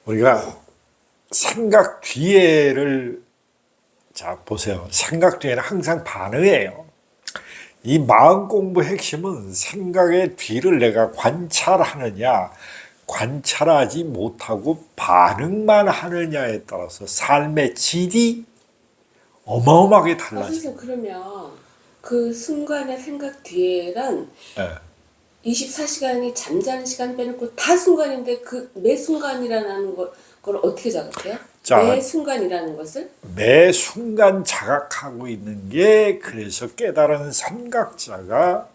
우리가 생각 뒤에를 자 보세요. 생각 뒤에는 항상 반응이에요. 이 마음 공부 핵심은 생각의 뒤를 내가 관찰하느냐, 관찰하지 못하고 반응만 하느냐에 따라서 삶의 질이 어마어마하게 달라져요. 선생님, 그러면 그 순간의 생각 뒤에는 네. 24시간이 잠자는 시간 빼놓고 다 순간인데 그 매 순간이라는 걸 어떻게 자각해요? 자, 매 순간이라는 것을? 매 순간 자각하고 있는 게 그래서 깨달은 선각자가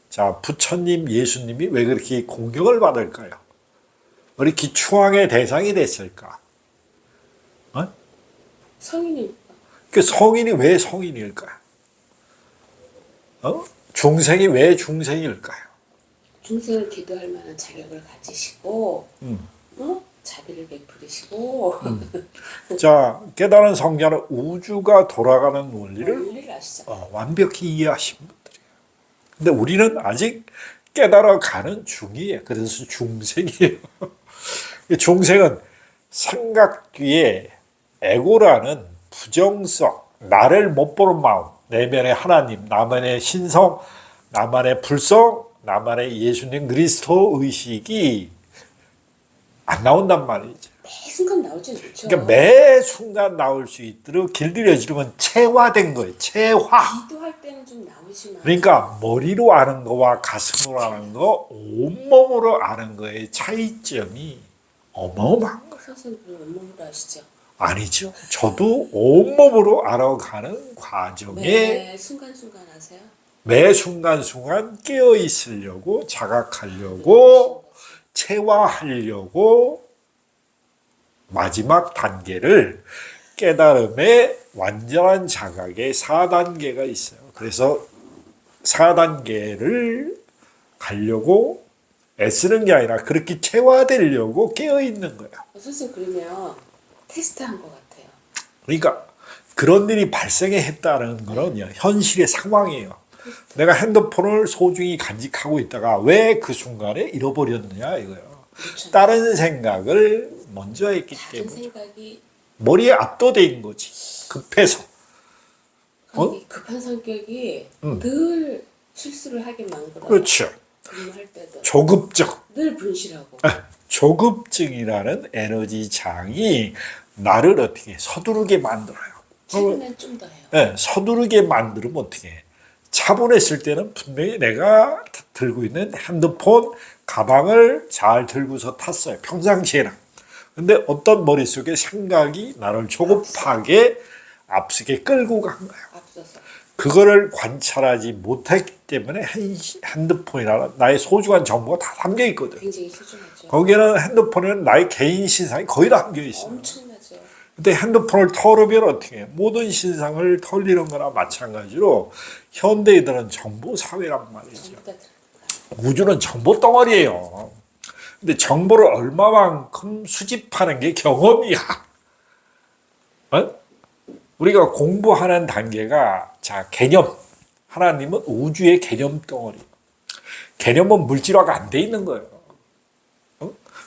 자 부처님 예수님이 왜 그렇게 공격을 받을까요? 왜 이렇게 추앙의 대상이 됐을까? 성인이 그 성인이 왜 성인일까요? 중생이 왜 중생일까요? 중생을 기도할 만한 자격을 가지시고 자비를 베풀으시고 자 깨달은 성자는 우주가 돌아가는 원리를 아시죠? 완벽히 이해하신 분들이에요. 근데 우리는 아직 깨달아가는 중이에요. 그래서 중생이에요. 중생은 생각 뒤에 에고라는 부정성, 나를 못 보는 마음, 내면의 하나님, 나만의 신성, 나만의 불성, 나만의 예수님 그리스도 의식이 안 나온단 말이죠. 매 순간 나오지 않죠. 그러니까 매 순간 나올 수 있도록 길들여지는 체화된 거예요. 체화. 기도할 때는 좀 나오지만 그러니까 머리로 아는 거와 가슴으로 아는 거, 온몸으로 아는 거의 차이점이 어마어마한 거예요. 선생님 온몸으로 아시죠? 아니죠. 저도 온몸으로 알아가는 과정에 매 순간순간 아세요? 매 순간순간 깨어 있으려고 자각하려고 체화하려고 마지막 단계를 깨달음의 완전한 자각의 4단계가 있어요. 그래서 4단계를 가려고 애쓰는 게 아니라 그렇게 체화되려고 깨어 있는 거야. 선생님 그러면 테스트한 것 같아요. 그러니까 그런 일이 발생했다는 거는 현실의 상황이에요. 내가 핸드폰을 소중히 간직하고 있다가 왜 그 순간에 잃어버렸느냐 이거예요. 그렇죠. 다른 생각을 먼저 했기 다른 때문에 생각이 머리에 압도된 거지. 급해서. 급한 성격이 늘 실수를 하게 만들어요. 그렇죠. 근무할 때도 조급적. 늘 분실하고 조급증이라는 에너지 장이 나를 어떻게 서두르게 만들어요. 최근엔 좀 더 해요. 네, 서두르게 만들면 어떻게 해? 차분했을 때는 분명히 내가 들고 있는 핸드폰, 가방을 잘 들고서 탔어요. 평상시에는. 근데 어떤 머릿속에 생각이 나를 조급하게 앞서게 끌고 간 거예요. 앞서서 그거를 관찰하지 못했기 때문에 핸드폰이나 나의 소중한 정보가 다 담겨 있거든. 굉장히 소중하죠. 거기에는 핸드폰에는 나의 개인 신상이 거의 다 담겨 있어요. 엄청나죠. 근데 핸드폰을 털으면 어떻게 해? 모든 신상을 털리는 거나 마찬가지로 현대인들은 정보 사회란 말이죠. 전부 다 우주는 정보 덩어리예요. 근데 정보를 얼마만큼 수집하는 게 경험이야. 우리가 공부하는 단계가 자 개념. 하나님은 우주의 개념 덩어리. 개념은 물질화가 안 돼 있는 거예요.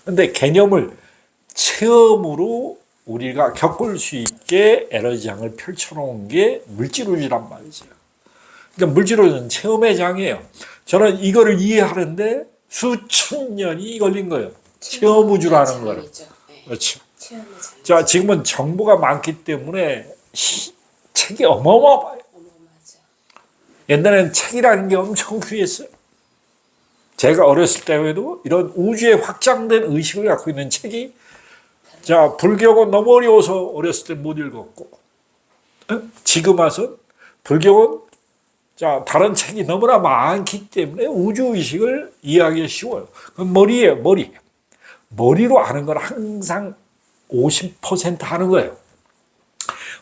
근데 개념을 체험으로 우리가 겪을 수 있게 에너지장을 펼쳐놓은 게 물질우주란 말이죠. 그러니까 물질우주는 체험의 장이에요. 저는 이거를 이해하는데 수천 년이 걸린 거예요. 체험우주라는 거를. 네. 그렇죠. 체험의 장. 자, 지금은 정보가 많기 때문에 책이 어마어마해요. 어마어마하죠. 옛날에는 책이라는 게 엄청 귀했어요. 제가 어렸을 때에도 이런 우주에 확장된 의식을 갖고 있는 책이 자, 불교는 너무 어려워서 어렸을 때 못 읽었고, 지금 와서 불교는 자, 다른 책이 너무나 많기 때문에 우주의식을 이해하기 쉬워요. 그럼 머리예요, 머리. 머리로 아는 건 항상 50% 하는 거예요.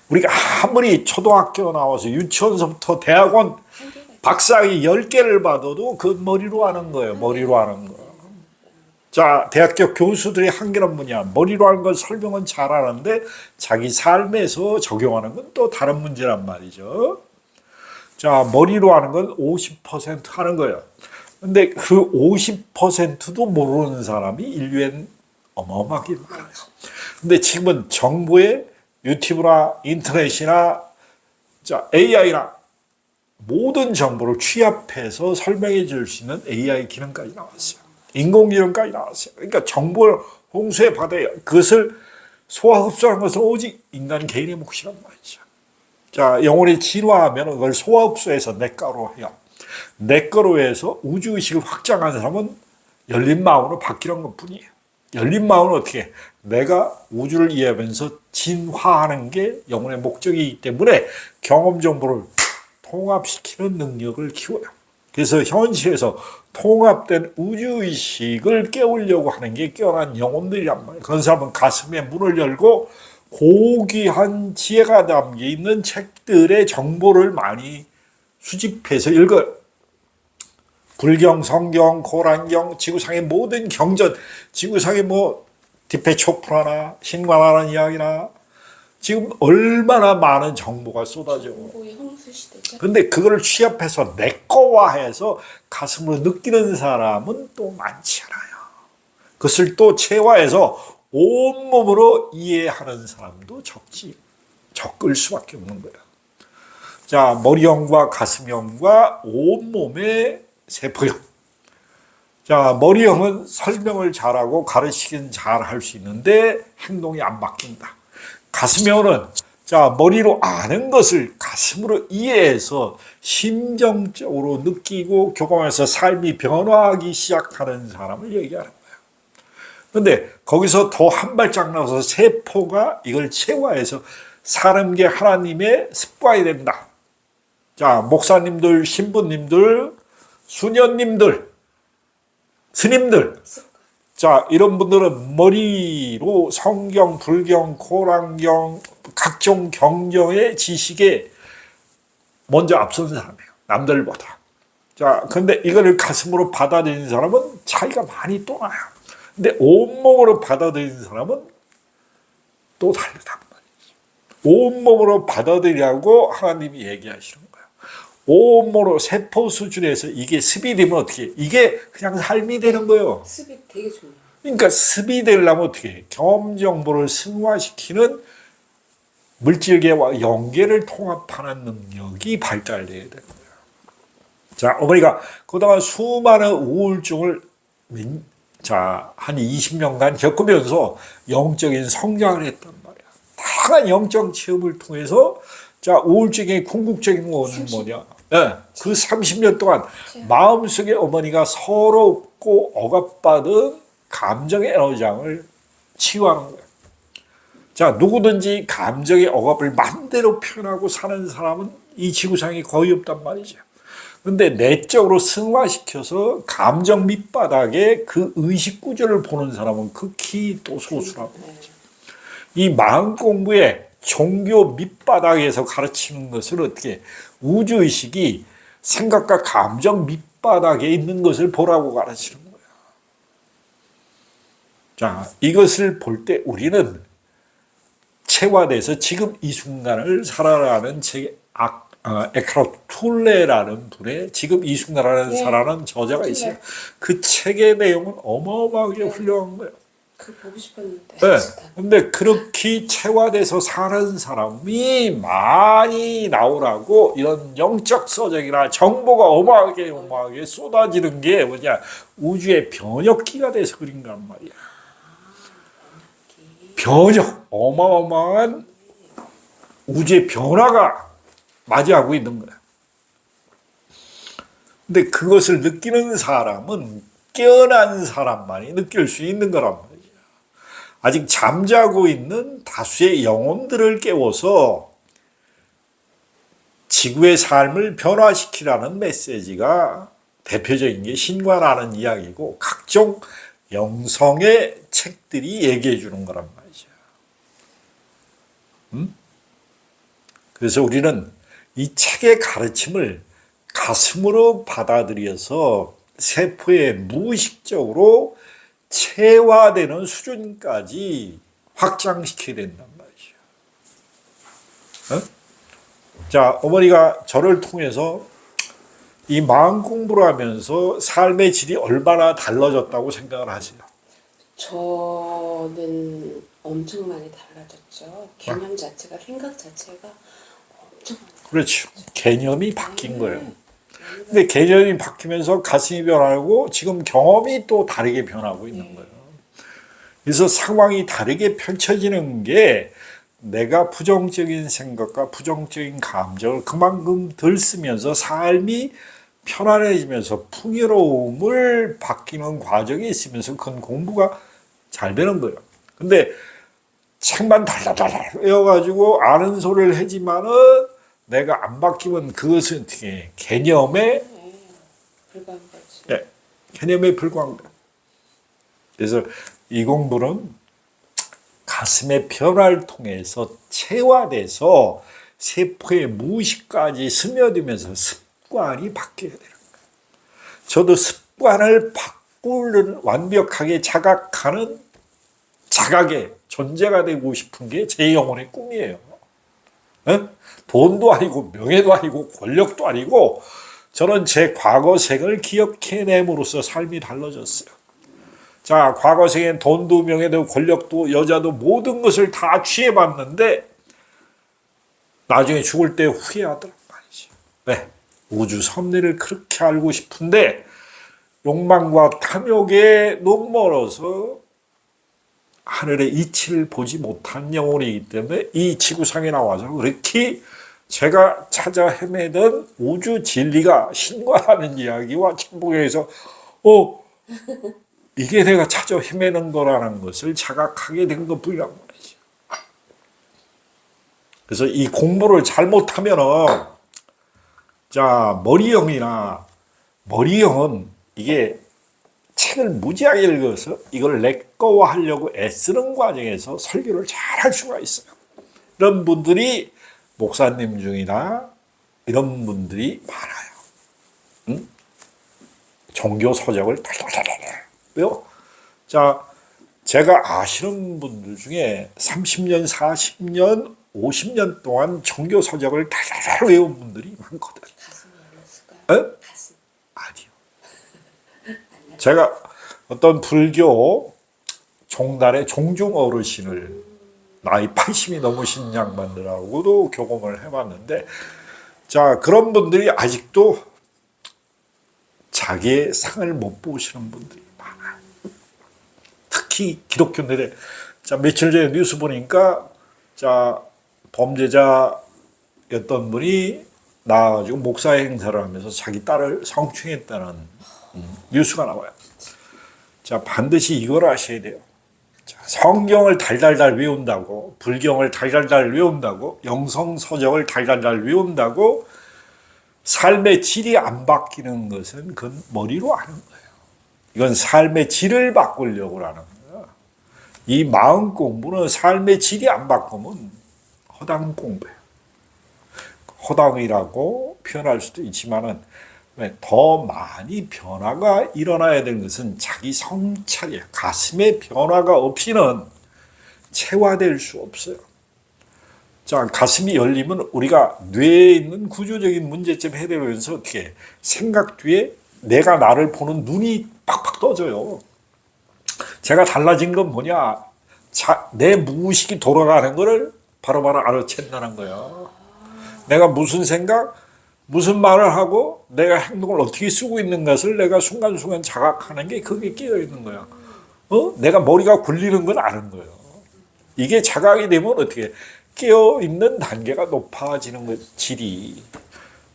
우리가 아무리 초등학교 나와서 유치원서부터 대학원 박사학위 10개를 받아도 그 머리로 아는 거예요, 머리로 아는 거. 자, 대학교 교수들의 한계는 뭐냐? 머리로 하는 건 설명은 잘하는데 자기 삶에서 적용하는 건 또 다른 문제란 말이죠. 자, 머리로 하는 건 50% 하는 거예요. 근데 그 50%도 모르는 사람이 인류엔 어마어마하게 많아요. 근데 지금은 정부의 유튜브나 인터넷이나 AI나 모든 정보를 취합해서 설명해 줄 수 있는 AI 기능까지 나왔어요. 인공지능까지 나왔어요. 그러니까 정보를 홍수에 받아요. 그것을 소화 흡수하는 것은 오직 인간 개인의 몫이란 말이죠. 자, 영혼이 진화하면 그걸 소화 흡수해서 내 거로 해요. 내 거로 해서 우주의식을 확장하는 사람은 열린 마음으로 바뀌는 것 뿐이에요. 열린 마음은 어떻게 해? 내가 우주를 이해하면서 진화하는 게 영혼의 목적이기 때문에 경험 정보를 통합시키는 능력을 키워요. 그래서 현실에서 통합된 우주의식을 깨우려고 하는 게 깨어난 영혼들이란 말이에요. 그런 사람은 가슴에 문을 열고 고귀한 지혜가 담겨있는 책들의 정보를 많이 수집해서 읽어요. 불경, 성경, 고란경, 지구상의 모든 경전, 지구상의 디페 초프라나 신관하는 이야기나 지금 얼마나 많은 정보가 쏟아지고 정보의 홍수 시대죠. 근데 그거를 취합해서 내 거화해서 가슴으로 느끼는 사람은 또 많지 않아요. 그것을 또 체화해서 온몸으로 이해하는 사람도 적을 수밖에 없는 거예요. 자, 머리형과 가슴형과 온몸의 세포형. 자, 머리형은 설명을 잘하고 가르치긴 잘할 수 있는데 행동이 안 바뀐다. 가슴형은 머리로 아는 것을 가슴으로 이해해서 심정적으로 느끼고 교감해서 삶이 변화하기 시작하는 사람을 얘기하는 거예요. 그런데 거기서 더 한 발짝 나와서 세포가 이걸 체화해서 사람계 하나님의 습관이 된다. 자, 목사님들, 신부님들, 수녀님들, 스님들, 자, 이런 분들은 머리로 성경, 불경, 고란경, 각종 경전의 지식에 먼저 앞선 사람이에요. 남들보다. 자, 근데 이거를 가슴으로 받아들이는 사람은 차이가 많이 또 나요. 근데 온몸으로 받아들이는 사람은 또 다르단 말이죠. 온몸으로 받아들이라고 하나님이 얘기하시는 거예요. 온몸으로 세포 수준에서 이게 습이 되면 어떻게 해? 이게 그냥 삶이 되는 거예요. 습이 되게 중요해요. 그러니까 습이 되려면 어떻게 해? 경험 정보를 승화시키는 물질계와 영계를 통합하는 능력이 발달돼야 되는 거예요. 자, 어머니가 그동안 수많은 우울증을 한 20년간 겪으면서 영적인 성장을 했단 말이야. 다양한 영적 체험을 통해서 우울증의 궁극적인 원인은 뭐냐? 네, 그 30년 동안 마음속에 어머니가 서럽고 억압받은 감정의 에너지장을 치유하는 거예요. 자, 누구든지 감정의 억압을 마음대로 표현하고 사는 사람은 이 지구상에 거의 없단 말이죠. 근데 내적으로 승화시켜서 감정 밑바닥에 그 의식 구조를 보는 사람은 극히 또 소수라고 하죠. 이 마음 공부에 종교 밑바닥에서 가르치는 것을 어떻게 우주의식이 생각과 감정 밑바닥에 있는 것을 보라고 가르치는 거예요. 자, 이것을 볼 때 우리는 체화돼서 지금 이 순간을 살아라는 에카르트 툴레라는 분의 지금 이 순간이라는 살아라는 저자가 있어요. 그 책의 내용은 어마어마하게 훌륭한 거예요. 그 보고 싶었는데. 네. 근데 그렇게 체화돼서 사는 사람이 많이 나오라고 이런 영적 서적이나 정보가 어마어마하게 쏟아지는 게 뭐냐, 우주의 변혁기가 돼서 그린 거란 말이야. 변혁, 어마어마한 우주의 변화가 맞이하고 있는 거야. 근데 그것을 느끼는 사람은 깨어난 사람만이 느낄 수 있는 거란 말이야. 아직 잠자고 있는 다수의 영혼들을 깨워서 지구의 삶을 변화시키라는 메시지가 대표적인 게 신관하는 이야기고 각종 영성의 책들이 얘기해 주는 거란 말이죠. 그래서 우리는 이 책의 가르침을 가슴으로 받아들여서 세포에 무의식적으로 체화되는 수준까지 확장시켜야 된단 말이죠. 자, 어머니가 저를 통해서 이 마음 공부를 하면서 삶의 질이 얼마나 달라졌다고 생각을 하세요? 저는 엄청 많이 달라졌죠. 개념 자체가, 생각 자체가 엄청 많이 그렇죠. 개념이 바뀐 거예요. 달라졌어요. 근데 개념이 바뀌면서 가슴이 변하고 지금 경험이 또 다르게 변하고 있는 거예요. 그래서 상황이 다르게 펼쳐지는 게 내가 부정적인 생각과 부정적인 감정을 그만큼 덜 쓰면서 삶이 편안해지면서 풍요로움을 바뀌는 과정이 있으면서 그건 공부가 잘 되는 거예요. 근데 책만 달달달 외워가지고 아는 소리를 하지만은 내가 안 바뀌면 그것은 어떻게 개념에 불과한 거지. 네, 개념에 불과한 거예요. 그래서 이 공부는 가슴의 변화를 통해서 체화돼서 세포의 무의식까지 스며들면서 습관이 바뀌어야 되는 거예요. 저도 습관을 바꾸는 완벽하게 자각하는 자각의 존재가 되고 싶은 게 제 영혼의 꿈이에요. 에? 돈도 아니고 명예도 아니고 권력도 아니고 저는 제 과거 생을 기억해냄으로써 삶이 달라졌어요. 자, 과거 생엔 돈도 명예도 권력도 여자도 모든 것을 다 취해봤는데 나중에 죽을 때 후회하더란 말이죠. 왜? 우주 섭리를 그렇게 알고 싶은데 욕망과 탐욕에 너무 멀어서 하늘의 이치를 보지 못한 영혼이기 때문에 이 지구상에 나와서 그렇게 제가 찾아 헤매던 우주 진리가 신과라는 이야기와 천국에서 이게 내가 찾아 헤매는 거라는 것을 자각하게 된 것뿐이란 말이죠. 그래서 이 공부를 잘못하면은 자 머리형은 이게 책을 무지하게 읽어서 이걸 내 거화 하려고 애쓰는 과정에서 설교를 잘 할 수가 있어요. 이런 분들이 목사님 중이나 이런 분들이 많아요. 응? 종교 서적을 달달달달 왜요? 자, 제가 아시는 분들 중에 30년, 40년, 50년 동안 종교 서적을 달달달 외운 분들이 많거든요. 가슴이 열렸을까요? 가슴. 아니요. 제가 어떤 불교 종단의 종중 어르신을 나이 80이 넘으신 양반들하고도 교감을 해봤는데 자, 그런 분들이 아직도 자기의 상을 못 보시는 분들이 많아요. 특히 기독교인들의 자, 며칠 전에 뉴스 보니까 자, 범죄자였던 분이 나와가지고 목사 행사를 하면서 자기 딸을 성추행했다는 뉴스가 나와요. 자, 반드시 이걸 아셔야 돼요. 자, 성경을 달달달 외운다고, 불경을 달달달 외운다고, 영성서적을 달달달 외운다고 삶의 질이 안 바뀌는 것은 그건 머리로 하는 거예요. 이건 삶의 질을 바꾸려고 하는 거예요. 이 마음 공부는 삶의 질이 안 바꾸면 허당 공부예요. 허당이라고 표현할 수도 있지만은 더 많이 변화가 일어나야 되는 것은 자기 성찰이에요. 가슴의 변화가 없이는 체화될 수 없어요. 자, 가슴이 열리면 우리가 뇌에 있는 구조적인 문제점 해결하면서 어떻게 생각 뒤에 내가 나를 보는 눈이 팍팍 떠져요. 제가 달라진 건 뭐냐? 내 무의식이 돌아가는 것을 바로바로 알아챈다는 거예요. 내가 무슨 생각, 무슨 말을 하고 내가 행동을 어떻게 쓰고 있는 것을 내가 순간순간 자각하는 게 그게 끼어 있는 거야. 내가 머리가 굴리는 건 아는 거예요. 이게 자각이 되면 어떻게 깨어 있는 단계가 높아지는 것, 질이.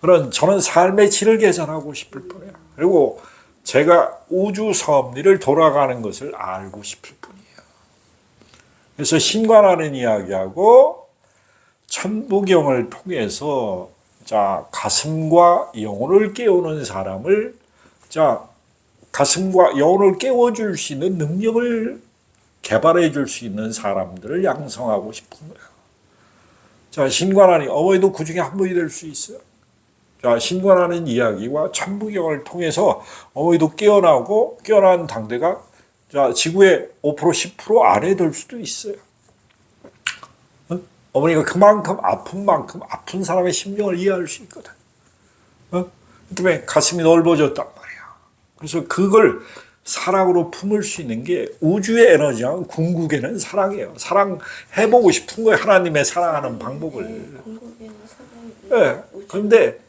그런 저는 삶의 질을 개선하고 싶을 뿐이에요. 그리고 제가 우주 섭리를 돌아가는 것을 알고 싶을 뿐이에요. 그래서 신관하는 이야기하고 천부경을 통해서 자, 가슴과 영혼을 깨우는 사람을 자, 가슴과 영혼을 깨워줄 수 있는 능력을 개발해 줄 수 있는 사람들을 양성하고 싶은 거예요. 자, 신관하니 어머니도 그 중에 한 분이 될 수 있어요. 자, 신관하는 이야기와 천부경을 통해서 어머니도 깨어나고 깨어난 당대가 자, 지구의 5% 10% 안에 들 수도 있어요. 어머니가 그만큼 아픈 만큼 아픈 사람의 심정을 이해할 수 있거든. 그다음에 가슴이 넓어졌단 말이야. 그래서 그걸 사랑으로 품을 수 있는 게 우주의 에너지와 궁극에는 사랑이에요. 사랑해보고 싶은 거예요. 하나님의 사랑하는 방법을. 궁극에는 사랑이. 예. 그런데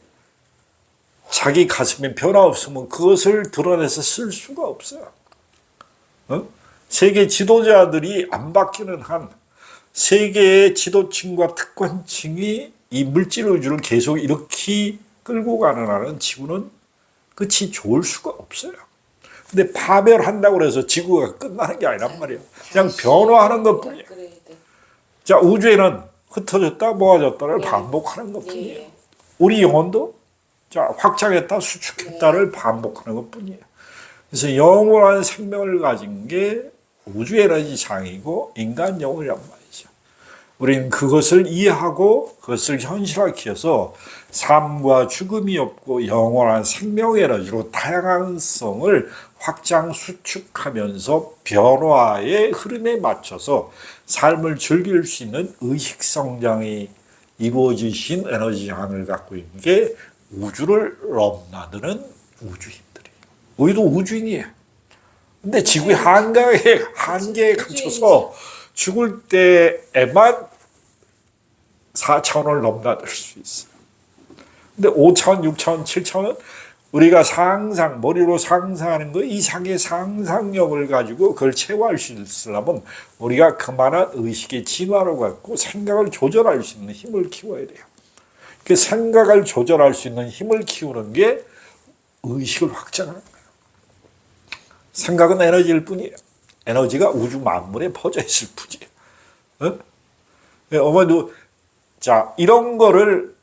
자기 가슴에 변화 없으면 그것을 드러내서 쓸 수가 없어요. 세계 지도자들이 안 바뀌는 한 세계의 지도층과 특권층이 이 물질 우주를 계속 이렇게 끌고 가는 한은 지구는 끝이 좋을 수가 없어요. 근데 파멸한다고 해서 지구가 끝나는 게 아니란 말이에요. 그냥 변화하는 것뿐이에요. 자, 우주에는 흩어졌다 모아졌다를 반복하는 것뿐이에요. 우리 영혼도 자, 확장했다 수축했다를 반복하는 것뿐이에요. 그래서 영원한 생명을 가진 게 우주 에너지 장이고 인간 영혼이란 말이죠. 우리는 그것을 이해하고 그것을 현실화시켜서 삶과 죽음이 없고 영원한 생명 에너지로 다양성을 확장 수축하면서 변화의 흐름에 맞춰서 삶을 즐길 수 있는 의식 성장이 이루어지신 에너지 장을 갖고 있는 게 우주를 넘나드는 우주인들이에요. 우리도 우주인이에요. 근데 지구의 한계에 갇혀서 죽을 때에만 4차원을 넘나들 수 있어요. 근데 5차원, 6차원, 7차원은 우리가 머리로 상상하는 것 이상의 상상력을 가지고 그걸 채워할 수 있으려면 우리가 그만한 의식의 진화를 갖고 생각을 조절할 수 있는 힘을 키워야 돼요. 그 생각을 조절할 수 있는 힘을 키우는 게 의식을 확장하는 거예요. 생각은 에너지일 뿐이에요. 에너지가 우주 만물에 퍼져 있을 뿐이에요. 어머니도 자 이런 거를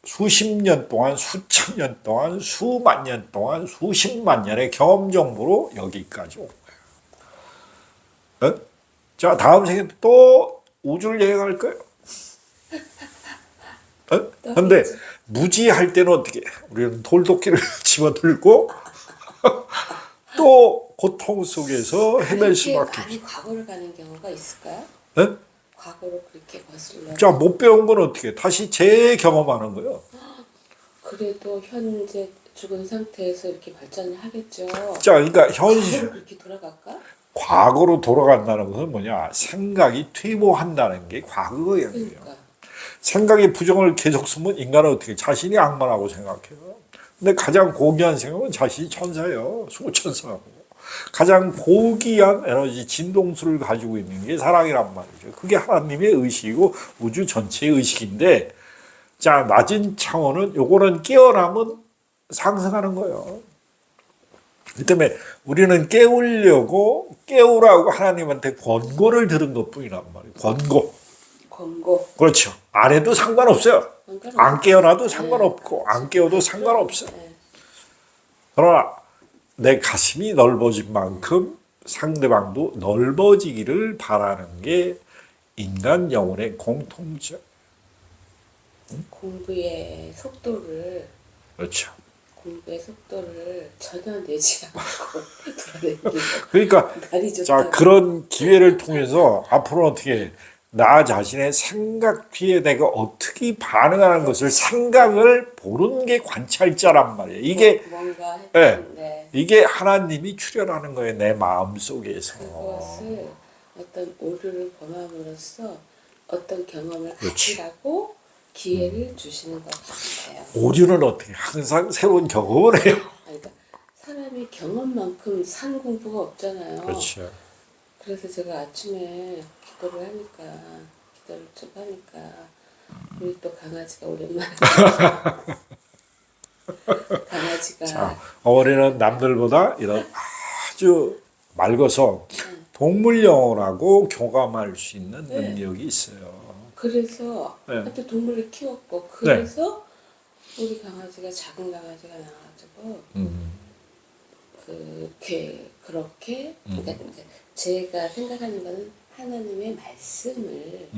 수십 년 동안, 수천 년 동안, 수만 년 동안, 수십만 년의 경험 정보로 여기까지 온 거예요. 자 다음 생에 또 우주를 여행할 거예요. 그런데 무지할 때는 어떻게 해? 우리는 돌도끼를 집어들고 또 고통 속에서 헤맬 수밖에 많이 과거를 가는 경우가 있을까요? 네? 과거로 그렇게 거슬러. 자, 못 배운 건 어떻게 다시 재경험하는 거예요. 그래도 현재 죽은 상태에서 이렇게 발전을 하겠죠. 자, 그러니까 과거로 그렇게 돌아갈까? 과거로 돌아간다는 것은 뭐냐? 생각이 퇴보한다는 게 과거예요. 그러니까. 생각의 부정을 계속 쓰면 인간은 어떻게 자신이 악마라고 생각해요. 근데 가장 고귀한 생각은 자신이 천사예요. 수천사고. 가장 고귀한 에너지 진동수를 가지고 있는 게 사랑이란 말이죠. 그게 하나님의 의식이고 우주 전체의 의식인데 자 낮은 차원은 요거는 깨어나면 상승하는 거예요. 그 때문에 우리는 깨우라고 하나님한테 권고를 들은 것뿐이란 말이에요. 권고. 그렇죠. 안 해도 상관없어요. 안 깨어나도 상관없고 안 깨워도 상관없어요. 그러나 내 가슴이 넓어진 만큼 상대방도 넓어지기를 바라는 게 인간 영혼의 공통점. 공부의 속도를 그렇죠. 전혀 내지 않고 돌아다니는 그러니까 날이 좋다. 자 그런 기회를 통해서 앞으로 어떻게 나 자신의 생각 뒤에 내가 어떻게 반응하는 것을 생각을 보는 게 관찰자란 말이에요. 이게 뭔가 네, 이게 하나님이 출현하는 거예요. 내 마음 속에서. 그것을 어떤 오류를 범함으로써 어떤 경험을 그렇지. 가지라고 기회를 주시는 것 같아요. 오류는 어떻게 항상 새로운 경험을 해요. 그러니까 사람이 경험만큼 산 공부가 없잖아요. 그렇죠. 그래서 제가 아침에 기도를 좀 하니까 우리 또 강아지가 오랜만에 강아지가 자, 어머니는 남들보다 이런 아주 맑아서 동물 영혼하고 교감할 수 있는 능력이 있어요. 그래서 네. 하여튼 동물을 키웠고 그래서 우리 강아지가 작은 강아지가 나와가지고 그렇게 그러니까 이제 제가 생각하는 거는 하나님의 말씀을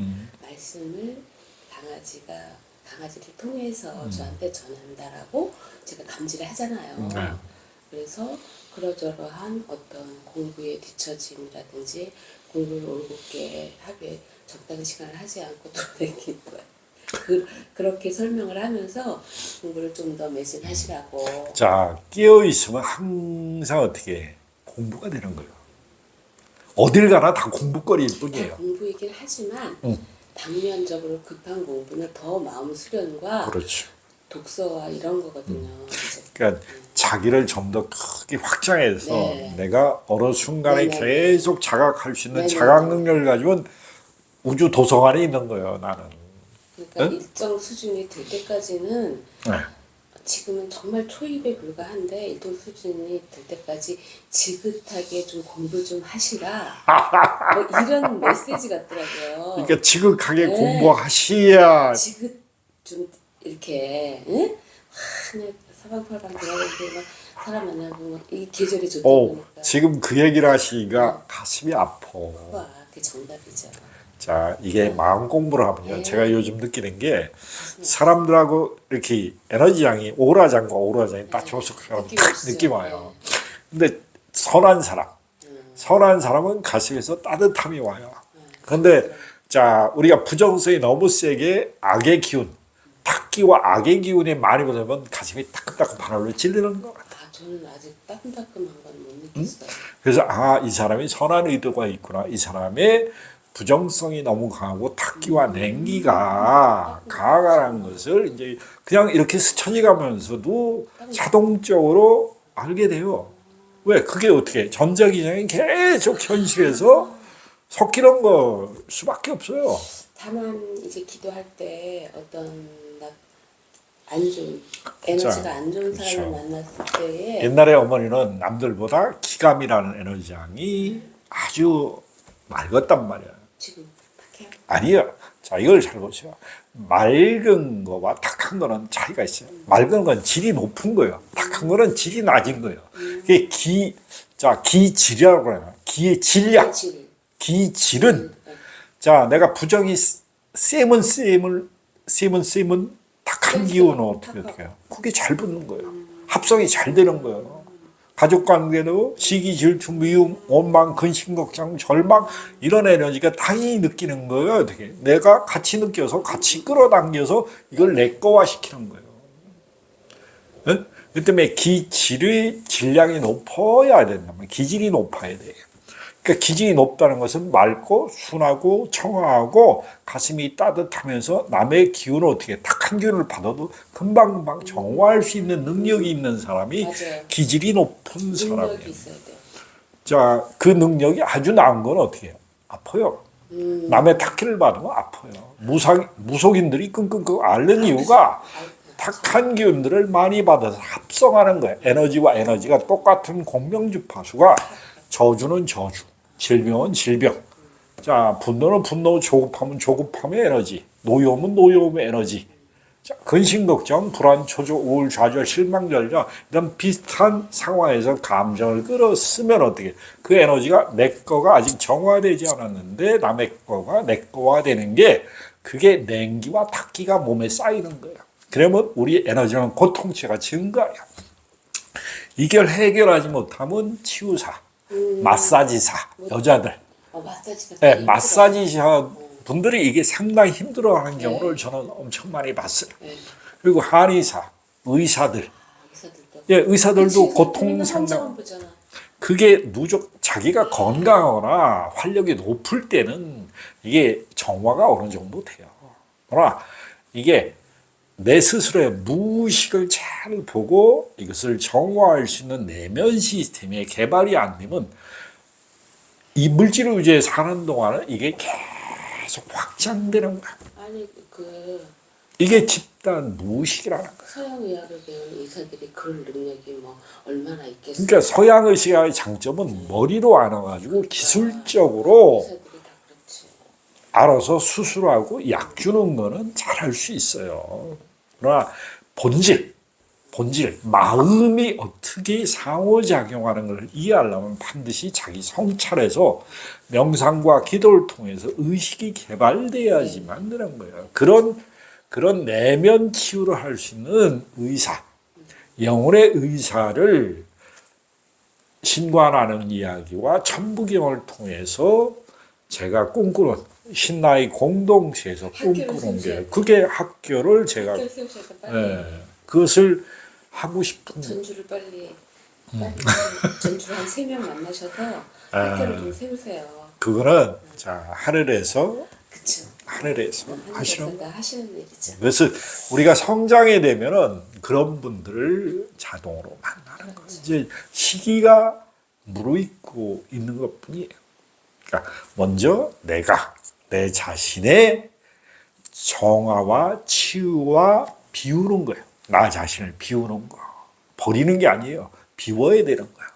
강아지를 통해서 저한테 전한다라고 제가 감지를 하잖아요. 그래서 그러저러한 어떤 공부에 뒤처짐이라든지 공부를 올곧게 하게 적당히 시간을 하지 않고 돌아다니는 거예요. 그렇게 설명을 하면서 공부를 좀 더 매진하시라고. 자, 깨어 있으면 항상 어떻게 해? 공부가 되는 거예요. 어딜 가나 다 공부거리일 다 뿐이에요. 공부이긴 하지만 응. 당면적으로 급한 공부는 더 마음 수련과 그렇죠. 독서와 이런 거거든요. 그러니까 자기를 좀 더 크게 확장해서 네. 내가 어느 순간에 네네. 계속 자각할 수 있는 네네. 자각 능력을 가지고 우주 도서관에 있는 거예요. 나는. 그러니까 응? 일정 수준이 될 때까지는 네. 지금은 정말 초입에 불과한데 일정 수준이 될 때까지 지긋하게 좀 공부 좀 하시라 뭐 이런 메시지 같더라고요. 그러니까 지극하게 네. 공부하시야. 지긋 좀 이렇게 응? 그냥 사방팔방 돌아다니고 막 사람 만나고 막 이 계절이 좋다 보니까 지금 그 얘기를 하시니까 가슴이 아파. 와 그게 정답이죠. 자, 이게 마음 공부를 하면요. 네. 제가 요즘 느끼는 게 사람들하고 이렇게 에너지량이 오라장과 오라장이 딱 조석처럼 느낌 탁 오시죠? 느낌 와요. 근데 선한 사람은 가슴에서 따뜻함이 와요. 근데 자, 우리가 부정성이 너무 세게 악의 기운, 탁기와 악의 기운이 많이 보면 가슴이 따끔따끔 바늘로 찔리는 거. 아 저는 아직 따끔따끔한 건 못 느꼈어요. 그래서 이 사람이 선한 의도가 있구나. 이 사람의 부정성이 너무 강하고 탁기와 냉기가 강하다는 것을 이제 그냥 이렇게 스쳐지 가면서도 자동적으로 알게 돼요. 왜? 그게 어떻게? 전자기장이 계속 현실에서 섞이는 거 수밖에 없어요. 다만 이제 기도할 때 어떤 안 좋은 에너지가 안 좋은 사람을 그렇죠. 만났을 때에 옛날에 어머니는 남들보다 기감이라는 에너지장이 아주 맑았단 말이야. 지금 탁해요. 아니요. 자, 이걸 잘 보세요. 맑은 거와 탁한 거는 차이가 있어요. 맑은 건 질이 높은 거예요. 탁한 거는 질이 낮은 거예요. 그게 기질이라고 그래요. 기의 질량. 질. 기질은, 자, 내가 부정이 쌤은 탁한 기운은 어떻게 해요? 그게 잘 붙는 거예요. 합성이 잘 되는 거예요. 가족관계도 시기, 질투, 미움, 원망, 근심, 걱정, 절망 이런 에너지가 당연히 느끼는 거예요. 어떻게? 내가 같이 느껴서 같이 끌어당겨서 이걸 내 거화 시키는 거예요. 네? 그 때문에 기질의 질량이 높아야 된다면 기질이 높아야 돼요. 그러니까 기질이 높다는 것은 맑고 순하고 청아하고 가슴이 따뜻하면서 남의 기운을 어떻게 탁한 기운을 받아도 금방금방 정화할 수 있는 능력이 있는 사람이 맞아요. 기질이 높은 능력이 사람이에요. 있어야 돼요. 자, 그 능력이 아주 나은 건 어떻게 해요? 아파요. 남의 탁기를 받으면 아파요. 무속인들이 끙끙끙 앓는 이유가 탁한 기운들을 많이 받아서 합성하는 거예요. 에너지와 에너지가 똑같은 공명주파수가 저주는 저주, 질병은 질병. 자, 분노는 분노, 조급함은 조급함의 에너지, 노여움은 노여움의 에너지. 자, 근심, 걱정, 불안, 초조, 우울, 좌절, 실망, 절정 이런 비슷한 상황에서 감정을 끌어쓰면 어떻게? 그 에너지가 내 거가 아직 정화되지 않았는데 남의 거가 내 거가 되는 게 그게 냉기와 탁기가 몸에 쌓이는 거예요. 그러면 우리 에너지는 고통치가 증가해요. 이걸 해결하지 못하면 치유사, 마사지사, 여자들. 마사지가 네, 되게 마사지사 분들이 이게 상당히 힘들어하는 경우를 저는 엄청 많이 봤어요. 네. 그리고 한의사, 의사들, 의사들도. 예, 의사들도 그치, 고통 우리는 상담. 환자만 보잖아. 그게 자기가 건강하거나 활력이 높을 때는 이게 정화가 어느 정도 돼요. 그러나 이게 내 스스로의 무의식을 잘 보고 이것을 정화할 수 있는 내면 시스템의 개발이 안 되면 이 물질을 의지해 사는 동안은 이게 계속 확장되는 거야. 아니 이게 집단 무의식이라는 거야. 서양 의학을 배운 의사들이 그런 능력이 뭐 얼마나 있겠어. 그러니까 서양 의식의 장점은 머리로 안 와가지고 기술적으로 의사들이 다 그렇지. 알아서 수술하고 약 주는 거는 잘할 수 있어요. 그러나 본질, 마음이 어떻게 상호작용하는 걸 이해하려면 반드시 자기 성찰에서 명상과 기도를 통해서 의식이 개발돼야지만 되는 거예요. 그런 내면 치유를 할 수 있는 의사, 영혼의 의사를 신관하는 이야기와 천부경을 통해서 제가 꿈꾸는 신나의 공동체에서 꿈꾸는 게 그게 학교를 제가 학교를 세우셔서 빨리 그것을 하고 싶은 전주를 빨리 전주 한 3명 만나셔서 학교를 좀 세우세요. 그거는 자 하늘에서 그쵸. 하늘에서 하늘에서 하시는 다 하시는 일이죠. 그래서 우리가 성장해 되면은 그런 분들을 자동으로 만나는 거예요. 이제 시기가 무르익고 있는 것뿐이에요. 그러니까 먼저 내가 내 자신의 정화와 치유와 비우는 거예요. 나 자신을 비우는 거. 버리는 게 아니에요. 비워야 되는 거예요.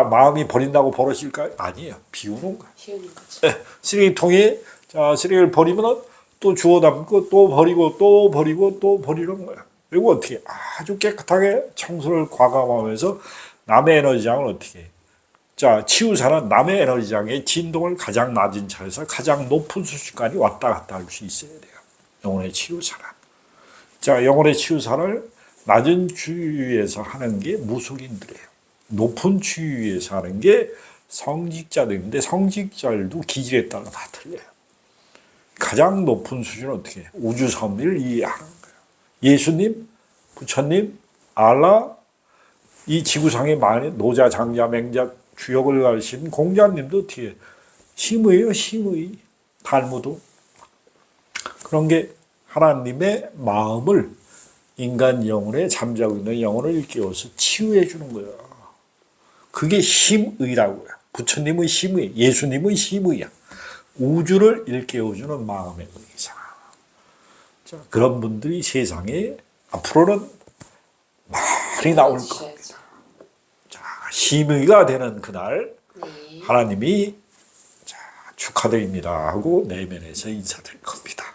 마음이 버린다고 버려질까요? 아니에요. 비우는 거예요. 키우는 거죠. 쓰레기통에 자 쓰레기를 버리면 또 주워 담고 또 버리고 또 버리고 또 버리는 거예요. 그리고 어떻게 아주 깨끗하게 청소를 과감하면서 남의 에너지장을 어떻게 해요? 자 치유사는 남의 에너지장의 진동을 가장 낮은 차에서 가장 높은 수준까지 왔다 갔다 할 수 있어야 돼요. 영혼의 치유사는. 자 영혼의 치유사를 낮은 주위에서 하는 게 무속인들이에요. 높은 주위에서 하는 게 성직자들인데 성직자들도 기질에 따라 다 틀려요. 가장 높은 수준은 어떻게 해요? 우주 섭리를 이해하는 거예요. 예수님, 부처님, 알라, 이 지구상의 많은 노자, 장자, 맹자, 주역을 가르친 공자님도 어떻게 해요? 심의예요, 심의. 탈무도. 그런 게 하나님의 마음을 인간 영혼에 잠자고 있는 영혼을 일깨워서 치유해 주는 거예요. 그게 심의라고요. 부처님의 심의, 예수님의 심의야. 우주를 일깨워주는 마음의 의사. 자, 그런 분들이 세상에 앞으로는 많이 나올 겁니다. 자, 심의가 되는 그날 하나님이 자, 축하드립니다 하고 내면에서 인사드릴 겁니다.